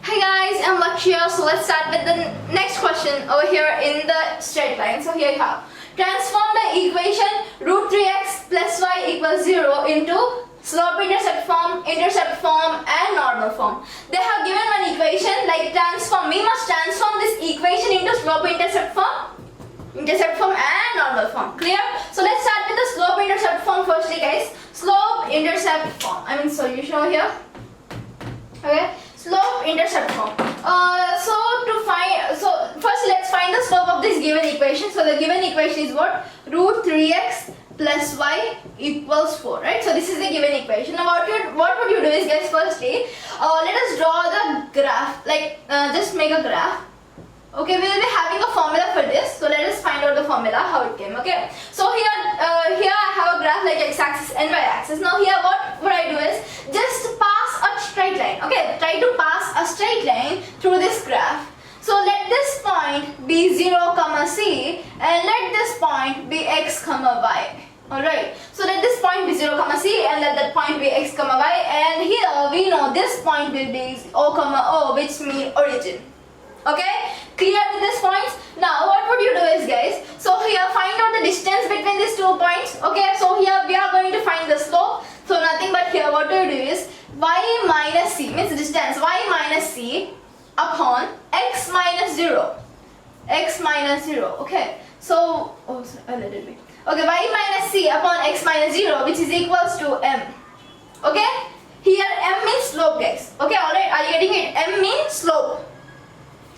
Hi guys, I'm Lakshya. So let's start with the next question over here in the straight line. So here you have, transform the equation root 3x plus y equals 0 into slope intercept form, and normal form. They have given one equation like transform. We must transform this equation into slope intercept form and normal form. Clear? So let's start with the slope intercept form firstly, guys. Slope intercept form. Solution over here. Okay. Slope intercept form. So first let's find the slope of this given equation. So the given equation is what? Root 3x plus y equals 4, right? So this is the given equation. Now what would you do is, guys, firstly let us draw the graph, just make a graph. Okay, we will be having a formula for this. So let us find out the formula, how it came. Okay, so here I have a graph like x-axis and y-axis. Now here what I do is just pass a straight line. Okay, try to pass a straight line through this graph. So let this point be 0, c and let this point be x, y. Alright, so let this point be 0, c and let that point be x, y, and here we know this point will be O, which means origin. Okay, clear with this points? Now what would you do is, guys, so here find out the distance between these 2 points. Okay, so here we are going to find the slope. So nothing but here what you do is y minus c, means distance y minus c upon x minus 0. Okay, so a little bit. Okay, y minus c upon x minus 0, which is equals to m. Okay, here m means slope, guys. Okay, alright, are you getting it? M means slope.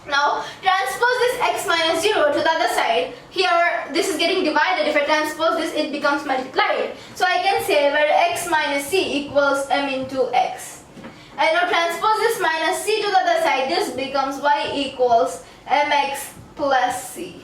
Now transpose this x minus 0 to the other side. Here this is getting divided. If I transpose this, it becomes multiplied. So I can say where x minus c equals m into x. And now transpose this minus c to the other side. This becomes y equals mx plus c.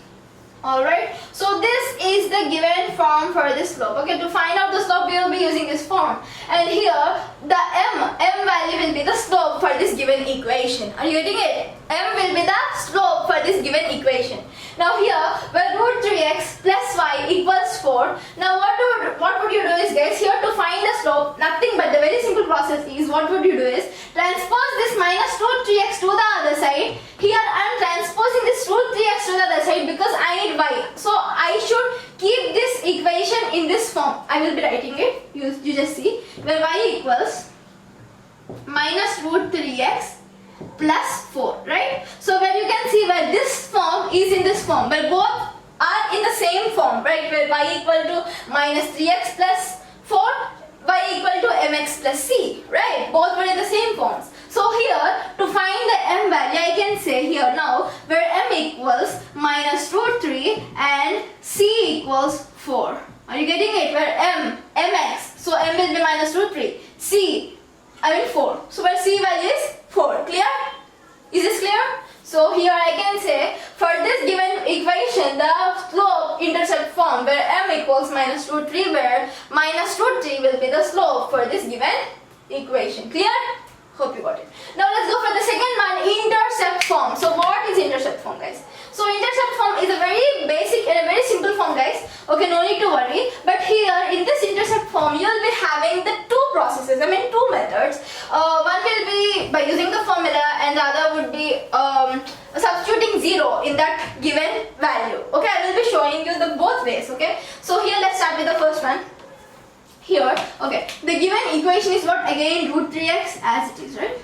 Alright, so this is the given form for this slope. Okay, to find out the slope we will be using this form. And here the m value will be the slope for this given equation. Are you getting it? M will be the slope for this given equation. Now here where root 3x plus y equals 4. Now what would you do is, guys, here to find the slope, nothing but the very simple process is, what would you do is transpose this minus root 3x to the other side. Here I am transposing this root 3x to the other side because I need y. So I should keep this equation in this form. I will be writing it. You just see where y equals minus root 3x plus 4, right? So where you can see where this form is in this form, where both are in the same form, right? Where y equal to minus 3x plus 4, y equal to mx plus c, right? Both were in the same forms. So here to find the m value, I can say here now where m equals minus root 3 and c equals 4. Are you getting it? Where mx, so m will be minus root 3, 4. So where c value is 4. Clear? Is this clear? So here I can say for this given equation the slope intercept form where m equals minus root 3, where minus root 3 will be the slope for this given equation. Clear? Hope you got it. Now let's go for the second one, intercept form. So what is intercept form, guys? So intercept form is a very basic and a very simple form, guys. Okay, no need to worry. But here in this intercept form you will be having the two processes, two methods. One will be by using the formula and the other would be substituting 0 in that given value. Okay, I will be showing you the both ways. Okay, so here let's start with the first one. Here, okay, the given equation is what? Again root 3x as it is, right?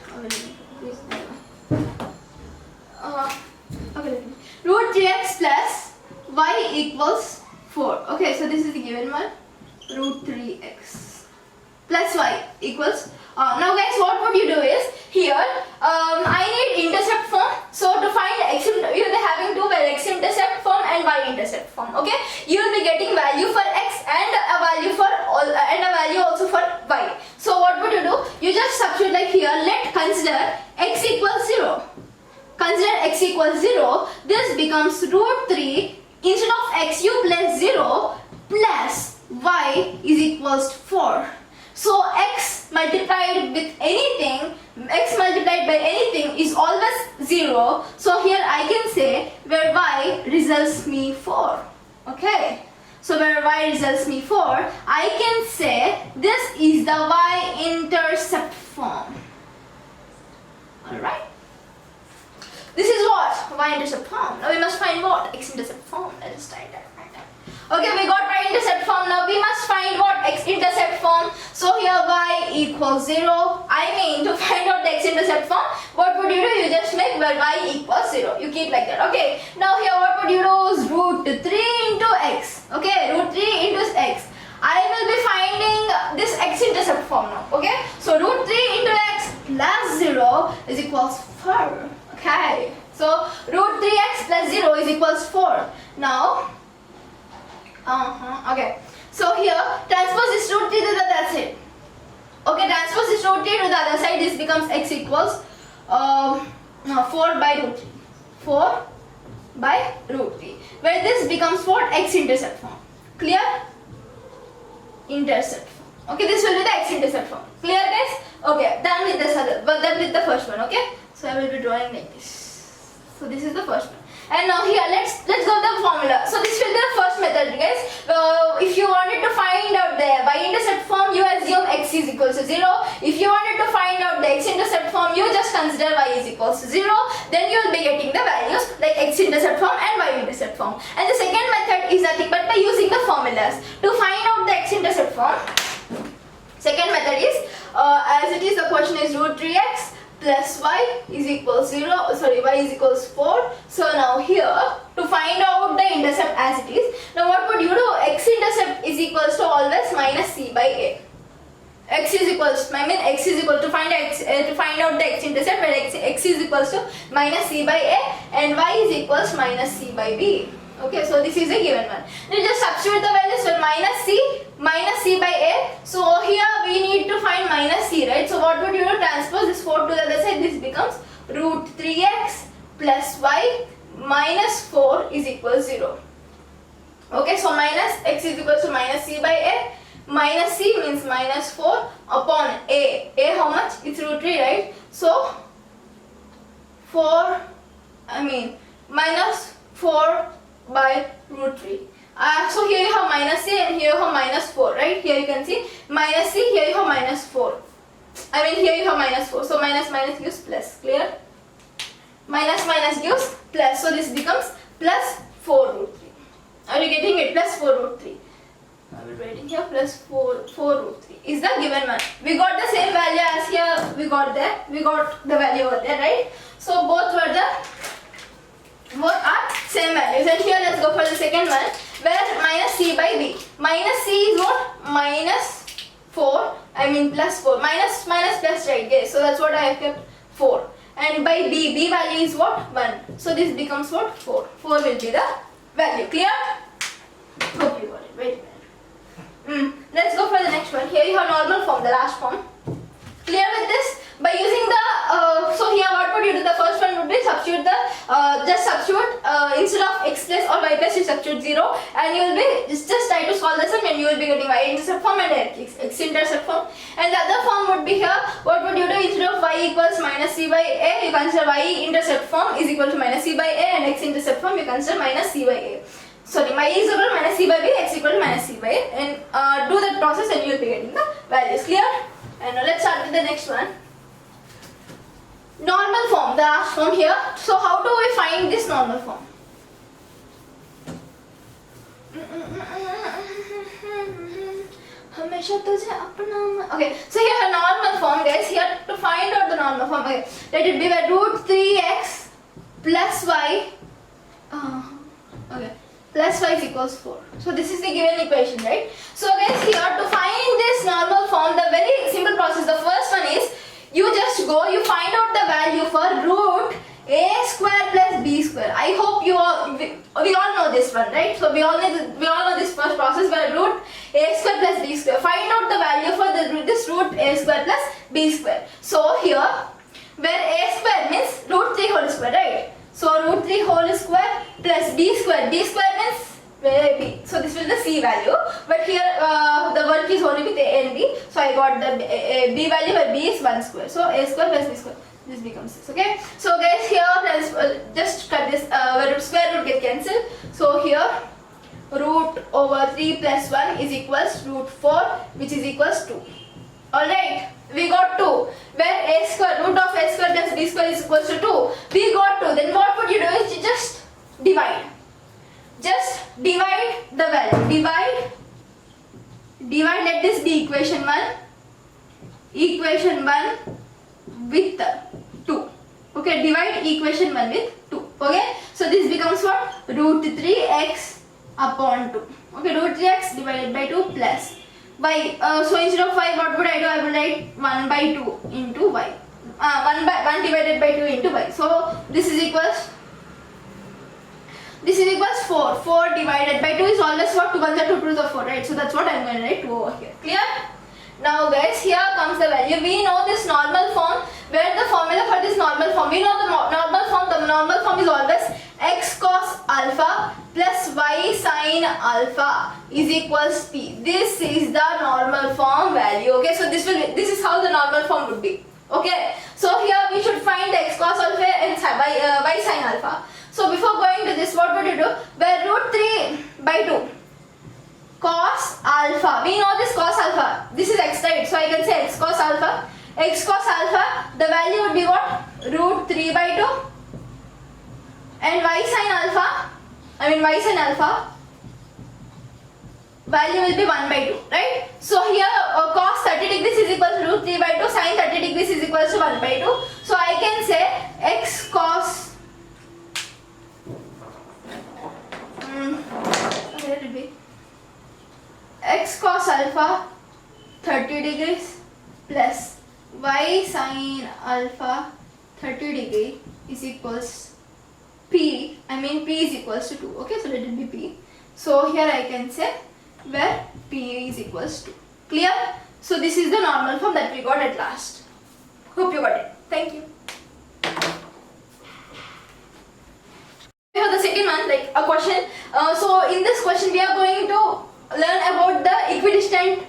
Okay, root 3x plus y equals 4. Okay, so this is the given one, root 3x plus y equals now, guys, what would you do is here I need intercept form. So to find x, you will be having two, where x intercept form and y intercept form. Okay, you will be getting value for x and a value for all and a value also for y. So what would you do? You just substitute like here. Let consider x equals 0. Consider x equals 0. This becomes root 3. Instead of x you place 0 plus y is equals to 4. So x multiplied with anything, x multiplied by anything is always 0. So here I can say where y results me 4. Okay. So where y results me 4, I can say this is the y-intercept form. Alright. y-intercept form. Now we must find what? X-intercept form. Let us try that. Okay, we got y-intercept form. Now we must find what? X-intercept form. So here y equals 0. I mean, to find out the x-intercept form, what would you do? You just make where y equals 0. You keep like that. Okay. Now here what would you do is root 3 into x. Okay, root 3 into x. I will be finding this x-intercept form now. Okay. So root 3 into x plus 0 is equals 4. Okay. So root 3x plus 0 is equals 4. Now. Okay. So here transpose this root 3 to the other side. Okay, transpose this root 3 to the other side. This becomes x equals 4 by root 3. 4 by root 3. Where this becomes what? X-intercept form. Clear? Intercept form. Okay, this will be the x-intercept form. Clear, guys? Okay, done with this other, but done with the first one. Okay. So I will be drawing like this. So this is the first one. And now here let's go to the formula. So this will be the first method, guys. If you wanted to find out the y-intercept form, you assume x is equals to 0. If you wanted to find out the x-intercept form, you just consider y is equals to 0. Then you will be getting the values like x-intercept form and y-intercept form. And the second method is nothing but by using the formulas to find out the x-intercept form. Second method is as it is the question is root 3x plus y is equals 0, y is equals 4. So now here to find out the intercept as it is, now what would you do? X-intercept is equals to always minus c by a. X is equals to find out the x-intercept, where x is equals to minus c by a and y is equals minus c by b. Okay, so this is a given one. Now just substitute the values with minus c by a. So here we need to find minus c, right? So what would you do? Transpose this 4 to the other side. This becomes root 3x plus y minus 4 is equals 0. Okay, so minus x is equals to minus c by a. Minus c means minus 4 upon a. A how much? It's root 3, right? So minus 4 by root 3. So here you have minus c and here you have minus 4, right? Here you can see minus c, here you have minus 4. Here you have minus 4. So minus gives plus. Clear? Minus gives plus. So this becomes plus 4 root 3. Are you getting it? Plus 4 root 3. I will write in here plus 4 root 3 is the given one. We got the same value as here. We got the value over there, right? So both are same values. And here let's go for the second one, where minus c by b. Minus c is what? Minus 4. Plus 4. Minus plus, right? Yes. So that's what I have kept 4. And by b value is what? 1. So this becomes what? 4. 4 will be the value. Clear? Hope you got it. Wait a minute. Let's go for the next one. Here you have normal form, the last form. Clear with this? By using the so here what would you do? The first one would be substitute instead of x plus or y plus you substitute 0, and you will be just try to solve the sum and you will be getting y-intercept form and x-intercept form. And the other form would be here. What would you do? Instead of y equals minus c by a, you consider y-intercept form is equal to minus c by a, and x-intercept form you consider minus c by a. Sorry, y is equal to minus c by b, x equal to minus c by a, and do that process and you will be getting the values. Clear? And now let's start with the next one. Normal form, the last form here. So how do we find this normal form? Okay, so here a normal form, guys. Here to find out the normal form, okay, let it be by root 3x plus y. Plus y is equals 4. So this is the given equation, right? So guys, here to find this normal form, the very simple process. The first one is you find out the value for root a square plus b square. I hope we all know this one, right? So we all know this first process where root a square plus b square. Find out the value for this root a square plus b square. So here where a square means root 3 whole square, right? So root 3 whole square plus b square. B square means where b. So this will be the c value. But here the work is only with a and b. So I got the b value where b is 1 square. So a square plus b square. This becomes 6. Okay. So guys, here just cut this where square root get cancelled. So here root over 3 plus 1 is equals root 4, which is equals 2. Alright. We got 2. Where a square, root of a square plus b square is equals to 2. We got 2. Then what would you do? Is let this be equation 1. Equation 1 with 2. Okay, divide equation 1 with 2. Okay, so this becomes what? Root 3x upon 2. Okay, root 3x divided by 2 plus y. So instead of y, what would I do? I will write 1 by 2 into y. 1 divided by 2 into y. So this is equals 4. 4 divided by 2 is always what? 2 ones are 2 twos of 4, right? So that's what I'm going to write 2 over here. Clear? Now guys, here comes the value. We know this normal form. Where the formula for this normal form? We know the normal form. The normal form is always x cos alpha plus y sin alpha is equals p. This is the normal form value. Okay, so this is how the normal form would be. Okay, so here we should find the x cos alpha and y sin alpha. So before going to this, what would you do? Where root 3 by 2 cos alpha, we know this cos alpha, this is x, right? So I can say x cos alpha. X cos alpha, the value would be what? Root 3 by 2. And y sin alpha, value will be 1 by 2, right? So here cos 30 degrees is equal to root 3 by 2, sin 30 degrees is equal to 1 by 2. So I can say x cos x cos alpha 30 degrees plus y sin alpha 30 degree is equals p. P is equals to 2. Okay, so let it be p. So here I can say where p is equals to. Clear? So this is the normal form that we got at last. Hope you got it. Thank you. For the second one, like a question. So in this question we are going to learn about the equidistant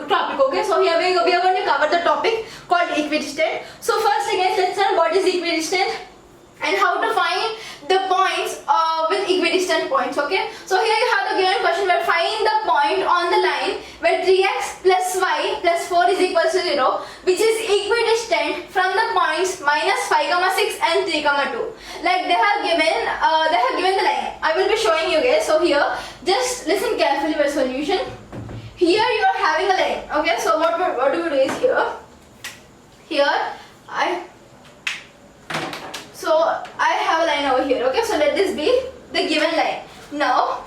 topic. Okay, so here we are going to cover the topic called equidistant. So first again, let's learn what is equidistant and how to find the points with equidistant points. Okay, so here you have the given question where find the point on the line where 3x plus y plus 4 is equal to 0, which is equidistant from the points minus 5, 6 and 3, 2. Like they have given the line. I will be showing you guys. So here, just listen carefully for solution. Here you are having a line. Okay, so what do you do is here I have a line over here. Okay, so let this be the given line. Now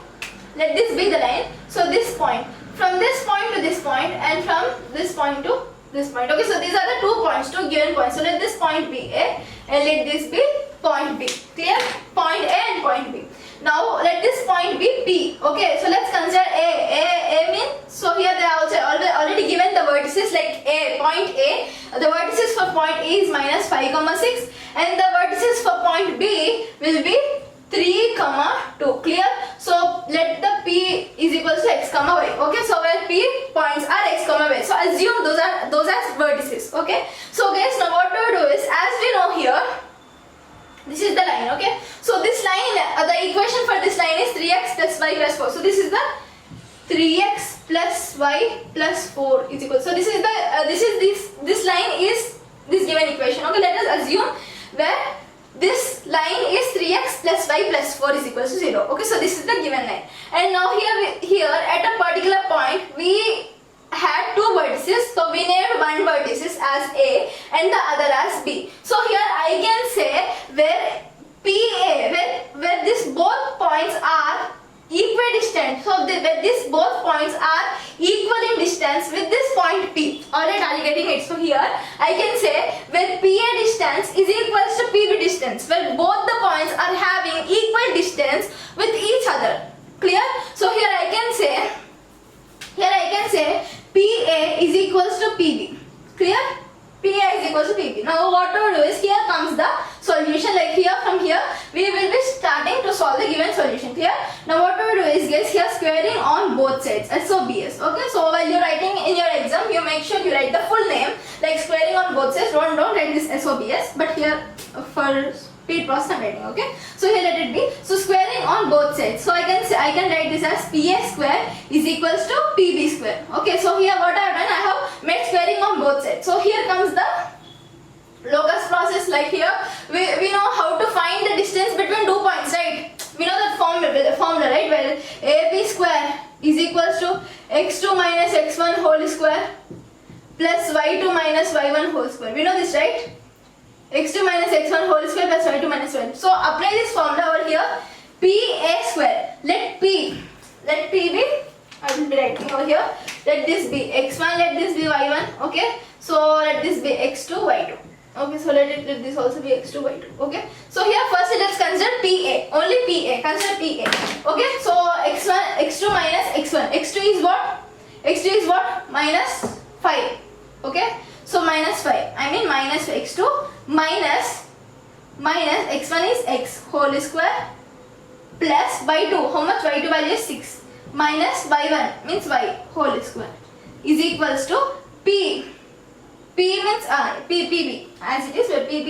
let this be the line. So this point, from this point to this point, and from this point to this point. Okay, so these are the 2 points, 2 given points. So let this point be A and let this be point B. Clear? Point A and point B. Now let this point be P. Okay, so let's consider A means, so here they are also already given the vertices like point A. The vertices for point A is minus 5, 6 and the vertices for point B will be 3, 2. Clear? So let the P is equal to x, y. Okay, so where P points are x, y. So assume those are vertices. Okay. So guys, now what we do is, as we know here, this is the line. Okay. So this line, the equation for this line is 3x plus y plus 4. So this is the 3x plus y plus 4 is equal. So this is the this line is this given equation. Okay. Let us assume where this line is 3x plus y plus 4 is equal to 0. Okay, so this is the given line. And now here at a particular point we had 2 vertices. So we named one vertices as A and the other as B. So here I can say where PA, where these both points are equidistant. So where these both points are equal in distance with this point P. Alright, are you getting it? So here I can say where PA distance is equals to PB distance, where both the points are having equal distance with each other. Clear? So here I can say PA is equals to PB. Clear? PA is equals to PB. Now what to do is, here comes the solution. Like from here we will be starting to solve the given solution. Clear? Now what to do is, guys, here squaring on both sides, SOBS. Okay, so while you're writing in your exam, you make sure you write the full name, like squaring on both sides. Don't write this SOBS, but here for speed process I'm writing. Okay, so here let it be. So squaring on both sides. So I can write this as PA square is equals to PB square. Okay, so here what I have done, I have made squaring on both sides. So here comes the locus process. Like here we know how to find the distance between 2 points, right? We know that formula, right, where AB square is equals to x2 minus x1 whole square plus y2 minus y1 whole square. We know this, right? x2 minus x1 whole square plus y2 minus y1. So apply this formula over here. PA square. Let P be, I will be writing over here. Let this be x1, let this be y1. Okay. So let this be x2, y2. Okay. So let this also be x2, y2. Okay. So here first let's consider PA. Only PA. Consider PA. Okay. So x2 minus x1. x2 is what? x2 is what? Minus 5. Okay. So minus 5. I mean minus x2 minus x1 is x whole square plus y2. How much? y2 value is 6 minus y1 means y whole square is equals to P. P means PB as it is where PB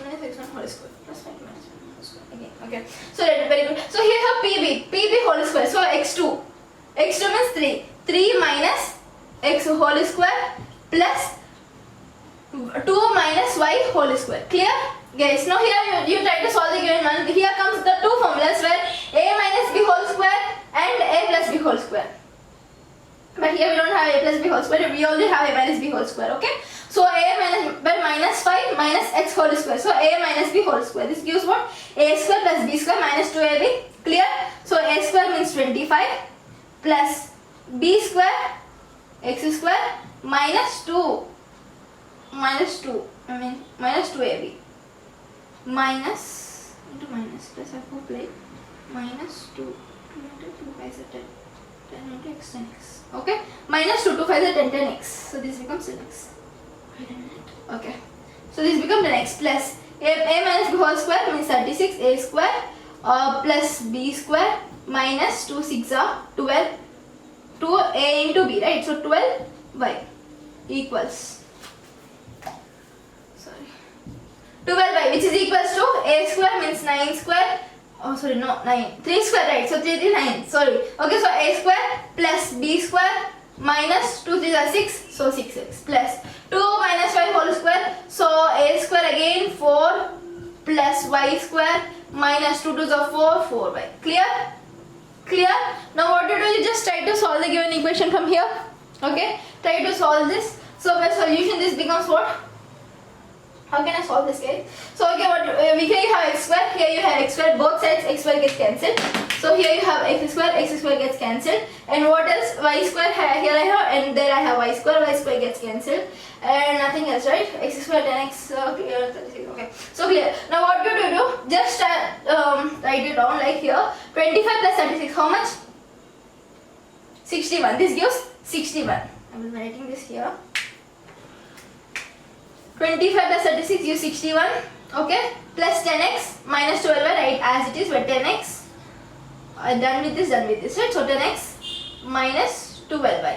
minus x1 whole square plus y2 minus y1 whole square again. Okay. So that is very good. So here have PB whole square. So x2 means 3 minus x whole square plus 2 minus y whole square. Clear? Guys, now here you try to solve the given one. Here comes the two formulas where a minus b whole square and a plus b whole square. But here we don't have a plus b whole square, we only have a minus b whole square. Okay. So minus 5 minus x whole square. So a minus b whole square. This gives what? A square plus b square minus 2ab. Clear? So a square means 25 plus b square x square minus 2 minus 2ab minus into minus plus I hope like minus 2 into 2 5 is 10 into x 10x. Okay, minus 2 5 is 10x. So this becomes 10x. Wait a minute. Okay, so this becomes 10x plus a minus b whole square means 36 a square plus b square minus 2 6 are 12 2a into b, right? So 12y equals 12y, which is equals to a square means 9 square. Oh sorry, no 9 3 square, right? So 3 3 9. Sorry. Okay, so a square plus b square minus 2 3 are 6. So 6x plus 2 minus y whole square. So a square again 4 plus y square minus 2 2s are 4 4y. Clear? Clear? Now what you do? You just try to solve the given equation from here. Okay. Try to solve this. So by solution this becomes what? How can I solve this, guys? So okay, here you have x square, here you have x square, both sides x square gets cancelled. So here you have x square gets cancelled. And what else? Y square, here I have, and there I have y square gets cancelled. And nothing else, right? X square 10x, clear, 36, okay. So clear. Now what do you do? Just write it down like here. 25 plus 36, how much? 61. This gives 61. I am writing this here. 25 plus 36 gives 61, okay, plus 10x minus 12y, right, as it is, where 10x, done with this, right, so 10x minus 12y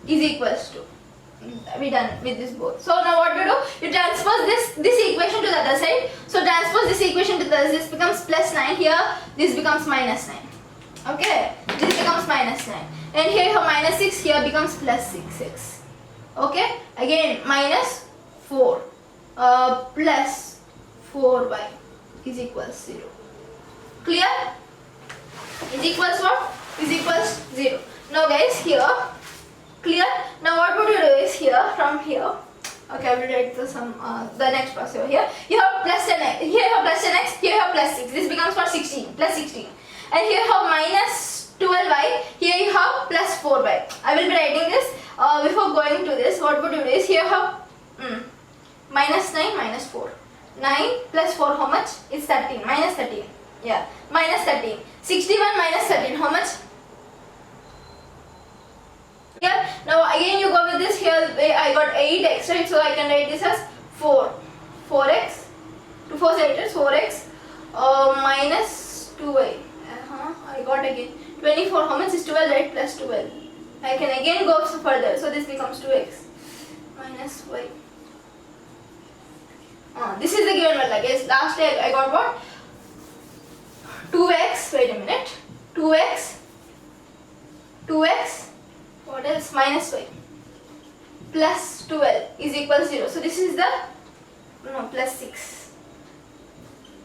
is equals to, we done with this both. So now what to do? You transpose this equation to the other side, so transpose this equation to the other side, this becomes plus 9 here, this becomes minus 9, okay, this becomes minus 9, and here you have minus 6, here becomes plus 6x, okay, again minus 4 plus 4y is equals 0. Clear? Is equals what? Is equals 0. Now guys, here, clear? Now what would you do is here, from here, okay, I will write the next process over here. You have plus 10x, here you have plus 10x, here you have plus 6, this becomes what? 16, plus 16. And here you have minus 12y, here you have plus 4y. I will be writing this. Before going to this, what would you do is, here you have minus 9 minus 4. 9 plus 4 how much? It's 13. Minus 13. Yeah. Minus 13. 61 minus 13 how much? Here. Now again you go with this. Here I got 8x, right? So I can write this as 4. 4x. 2 4 is 4x. Minus 2y. I got again 24. How much is 12, right? Plus 12. I can again go further. So this becomes 2x minus y. This is the given one, guys. Lastly I got what? 2x, wait a minute. 2x, what else? Minus y plus 12 is equal 0. So this is the, no, plus 6.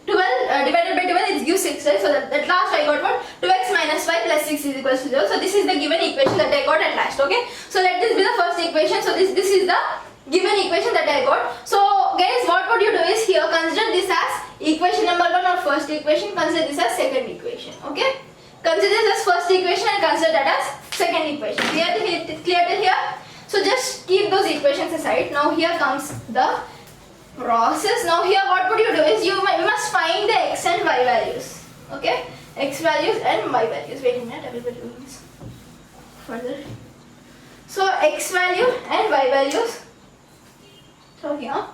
12 divided by 12 it gives 6, right? So that last I got what? 2x minus 5 plus 6 is equals to 0. So this is the given equation that I got at last, okay? So let this be the first equation. So this is the given equation that I got. So guys, what would you do is here consider this as equation number 1 or first equation, consider this as second equation, okay? Consider this as first equation and consider that as second equation. Clear till here? So just keep those equations aside. Now here comes the process. Now here what would you do is you must find the x and y values, okay? X values and y values. Wait a minute, I will be doing this further. So x value and y values. So here,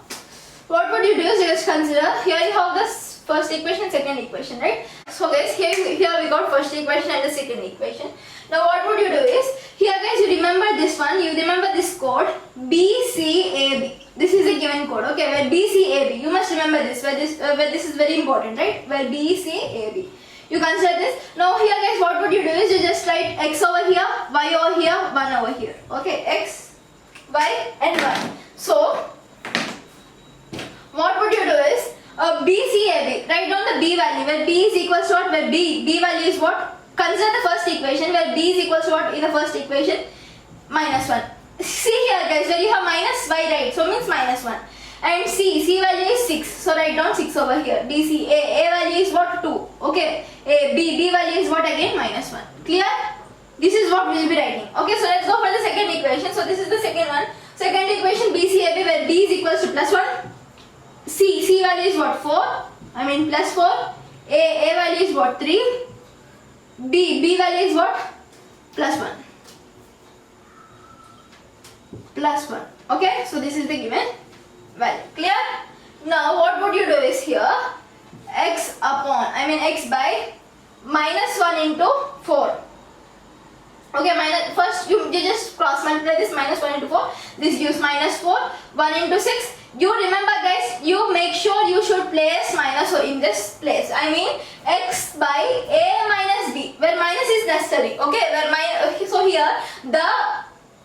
what would you do is just consider, here you have this first equation, second equation, right? So guys, here we got first equation and the second equation. Now what would you do is, here guys you remember this one, you remember this code BCAB. This is a given code, okay, where BCAB, you must remember this, where this is very important, right? Where BCAB. You consider this. Now here guys, what would you do is you just write x over here, y over here, 1 over here. Okay, x, y and 1. So what would you do is BCAB, write down the B value where B is equals to what? Where B value is what? Consider the first equation where B is equals to what in the first equation? Minus 1. See here guys, where you have minus y, right? So means minus 1. And C value is 6. So write down 6 over here. BC, A value is what? 2. Okay. B value is what again? Minus 1. Clear? This is what we will be writing. Okay, so let's go for the second equation. So this is the second one. Second equation BCAB where B is equals to plus 1. C value is what? 4. I mean plus 4. A value is what? 3. B value is what? Plus 1. Plus 1. Okay, so this is the given value. Clear? Now what would you do is here x by minus 1 into 4. Okay, first you just cross multiply this minus 1 into 4. This gives minus 4. 1 into 6. You remember guys, you make sure you should place minus in this place. I mean x by a minus b, where minus is necessary. Okay, where so here the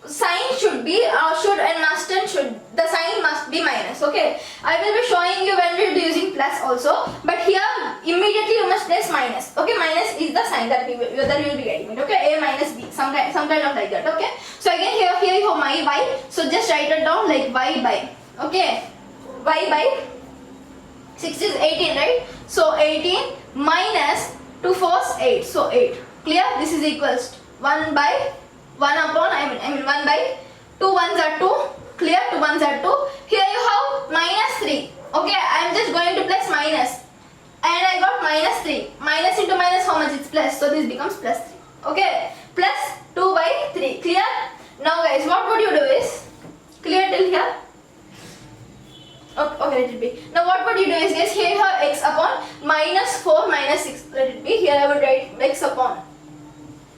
sign should be the sign must be minus. Okay, I will be showing you when we will be using plus also, but here immediately you must place minus. Okay, minus is the sign that we will be getting it. Okay, a minus b, some kind of like that. Okay, so again here you have my y, so just write it down like y by, okay, y by 6 is 18, right? So 18 minus 2 4's 8, so 8. Clear? This is equals to 1 by 1 upon, I mean 1 by 2 1s are 2. Clear? 2 1s are 2. Here you have minus 3. Okay, I am just going to place minus, and I got minus 3. Minus into minus, how much? It's plus, so this becomes plus 3. Okay, plus 2 by 3. Clear? Now guys, what would you do is, clear till here? Okay, let it be. Now what would you do is guys, here you have x upon minus 4 minus 6. Let it be. Here I would write x upon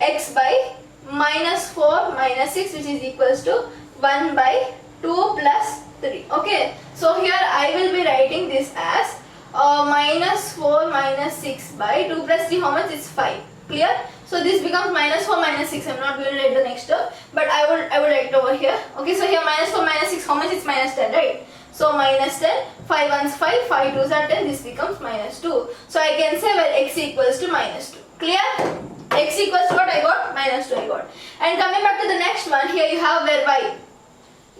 x by minus 4 minus 6, which is equals to 1 by 2 plus 3. Okay, so here I will be writing this as minus 4 minus 6 by 2 plus 3, how much? It's 5. Clear? So this becomes minus 4 minus 6. I'm not going to write the next term, but I will write it over here. Okay, so here minus 4 minus 6, how much? It's minus 10, right? So minus 10, 5 1s 5, 5 2s are 10, this becomes minus 2. So I can say where x equals to minus 2. Clear? X equals to what I got? Minus 2 I got. And coming back to the next one, here you have where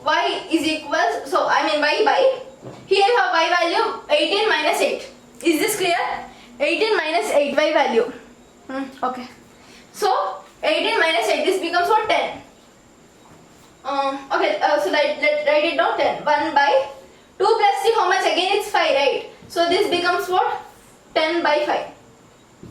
y is equals, so I mean y by, here you have y value 18 minus 8. Is this clear? 18 minus 8 y value. Okay. So 18 minus 8, this becomes what? 10. Okay, so let's write it down. 10. 1 by 2 plus 3, how much again? It's 5, right? So this becomes what? 10 by 5.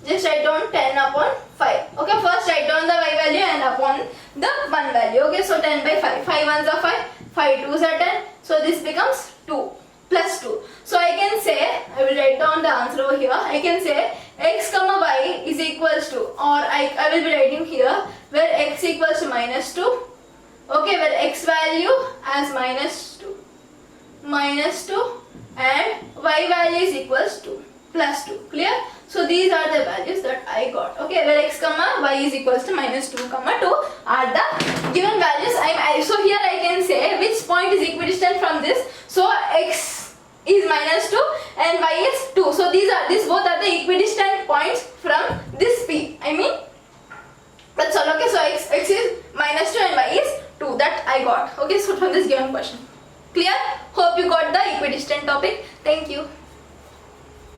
Just write down 10 upon 5. Okay, first write down the y value and upon the 1 value. Okay, so 10 by 5. 5 1s are 5, 5 2s are 10. So this becomes 2 plus 2. So I can say, I will write down the answer over here. I can say x comma y is equals to, or I will be writing here where x equals to minus 2. Okay, where x value as minus 2 and y value is equals to plus 2. Clear? So these are the values that I got. Okay, where x comma y is equals to minus 2 comma 2 are the given values. So here I can say which point is equidistant from this. So x is -2 and y is 2. So these both are the equidistant points from this P. I mean, that's all. Okay, so x is -2 and y is 2. That I got. Okay, so from this given question. Clear? Hope you got the equidistant topic. Thank you.